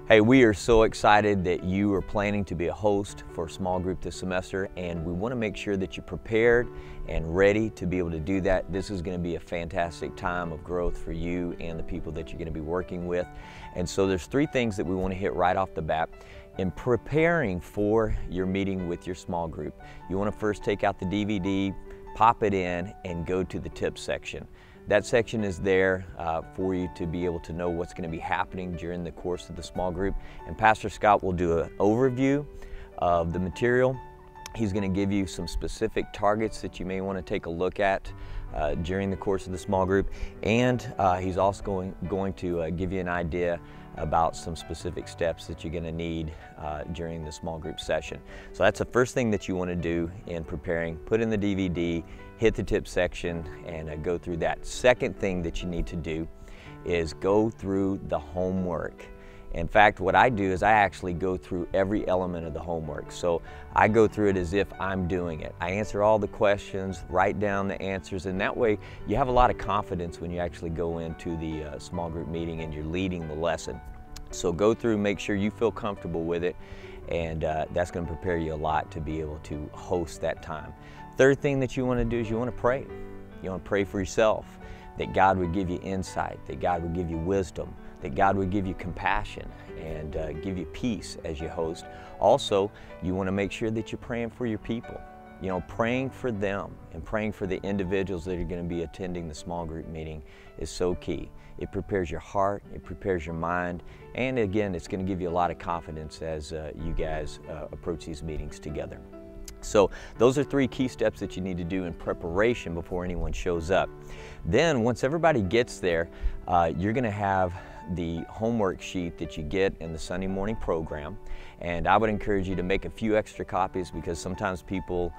Hey, we are so excited that you are planning to be a host for a small group this semester, and we want to make sure that you're prepared and ready to be able to do that. This is going to be a fantastic time of growth for you and the people that you're going to be working with. And so there's three things that we want to hit right off the bat. In preparing for your meeting with your small group, you want to first take out the DVD, pop it in, and go to the tips section. That section is there for you to be able to know what's going to be happening during the course of the small group. And Pastor Scott will do an overview of the material. He's going to give you some specific targets that you may want to take a look at during the course of the small group. And he's also going to give you an idea about some specific steps that you're going to need during the small group session. So that's the first thing that you want to do in preparing. Put in the DVD, hit the tip section, and go through that. Second thing that you need to do is go through the homework. In fact, what I do is I actually go through every element of the homework. So I go through it as if I'm doing it. I answer all the questions, write down the answers, and that way you have a lot of confidence when you actually go into the small group meeting and you're leading the lesson. So go through, make sure you feel comfortable with it, and that's going to prepare you a lot to be able to host that time. Third thing that you want to do is you want to pray. You want to pray for yourself, that God would give you insight, that God would give you wisdom, that God would give you compassion and give you peace as you host. Also, you want to make sure that you're praying for your people. You know, praying for them and praying for the individuals that are going to be attending the small group meeting is so key. It prepares your heart, it prepares your mind, and again, it's going to give you a lot of confidence as you guys approach these meetings together. So those are three key steps that you need to do in preparation before anyone shows up. Then once everybody gets there, you're going to have the homework sheet that you get in the Sunday morning program. And I would encourage you to make a few extra copies, because sometimes people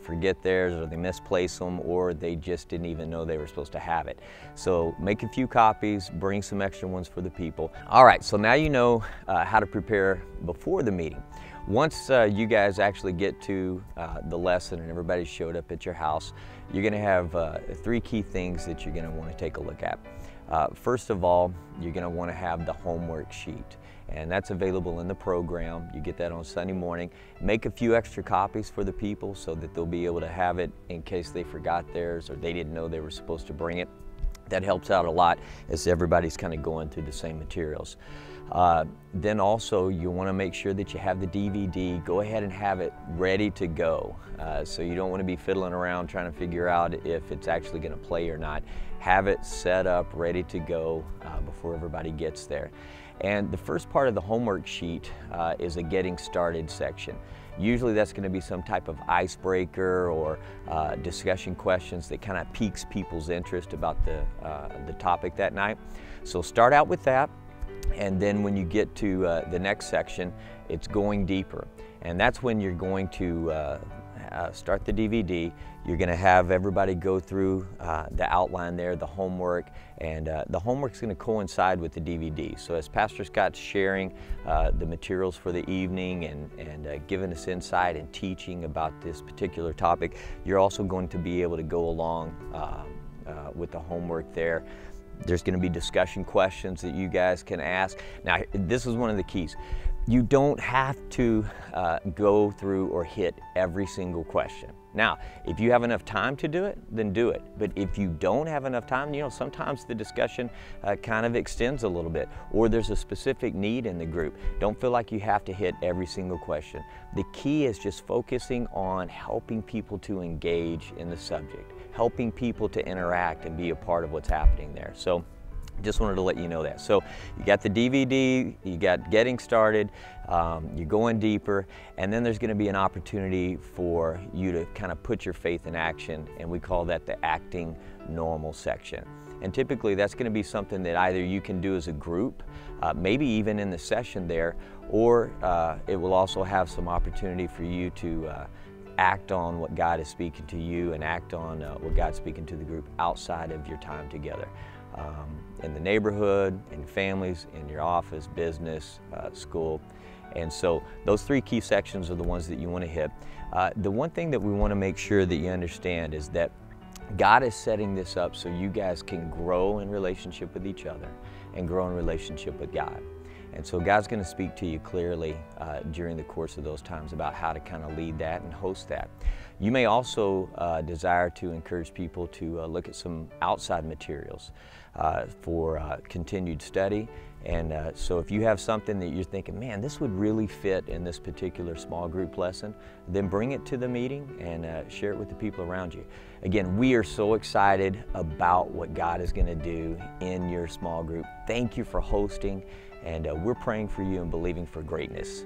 forget theirs, or they misplace them, or they just didn't even know they were supposed to have it. So make a few copies, bring some extra ones for the people. All right, so now you know how to prepare before the meeting. Once you guys actually get to the lesson and everybody showed up at your house, you're going to have three key things that you're going to want to take a look at. First of all, you're going to want to have the homework sheet, and that's available in the program. You get that on Sunday morning. Make a few extra copies for the people so that they'll be able to have it in case they forgot theirs or they didn't know they were supposed to bring it. That helps out a lot as everybody's kind of going through the same materials. Then also you want to make sure that you have the DVD. Go ahead and have it ready to go. So you don't want to be fiddling around trying to figure out if it's actually going to play or not. Have it set up, ready to go before everybody gets there. And the first part of the homework sheet is a getting started section. Usually that's going to be some type of icebreaker or discussion questions that kind of piques people's interest about the topic that night. So start out with that, and then when you get to the next section, it's going deeper. And that's when you're going to start the DVD. You're going to have everybody go through the outline there, the homework, and the homework's going to coincide with the DVD. So as Pastor Scott's sharing the materials for the evening and giving us insight and teaching about this particular topic, you're also going to be able to go along with the homework there. There's going to be discussion questions that you guys can ask. Now, this is one of the keys. You don't have to go through or hit every single question. Now, if you have enough time to do it, then do it. But if you don't have enough time, you know, sometimes the discussion kind of extends a little bit, or there's a specific need in the group. Don't feel like you have to hit every single question. The key is just focusing on helping people to engage in the subject, helping people to interact and be a part of what's happening there. So just wanted to let you know that. So you got the DVD, you got getting started, you're going deeper, and then there's going to be an opportunity for you to kind of put your faith in action, and we call that the acting normal section. And typically that's going to be something that either you can do as a group, maybe even in the session there, or it will also have some opportunity for you to act on what God is speaking to you and act on what God's speaking to the group outside of your time together. In the neighborhood, in families, in your office, business, school. And so those three key sections are the ones that you want to hit. The one thing that we want to make sure that you understand is that God is setting this up so you guys can grow in relationship with each other and grow in relationship with God. And so God's going to speak to you clearly during the course of those times about how to kind of lead that and host that. You may also desire to encourage people to look at some outside materials for continued study. And so if you have something that you're thinking, man, this would really fit in this particular small group lesson, then bring it to the meeting and share it with the people around you. Again, we are so excited about what God is going to do in your small group. Thank you for hosting, and we're praying for you and believing for greatness.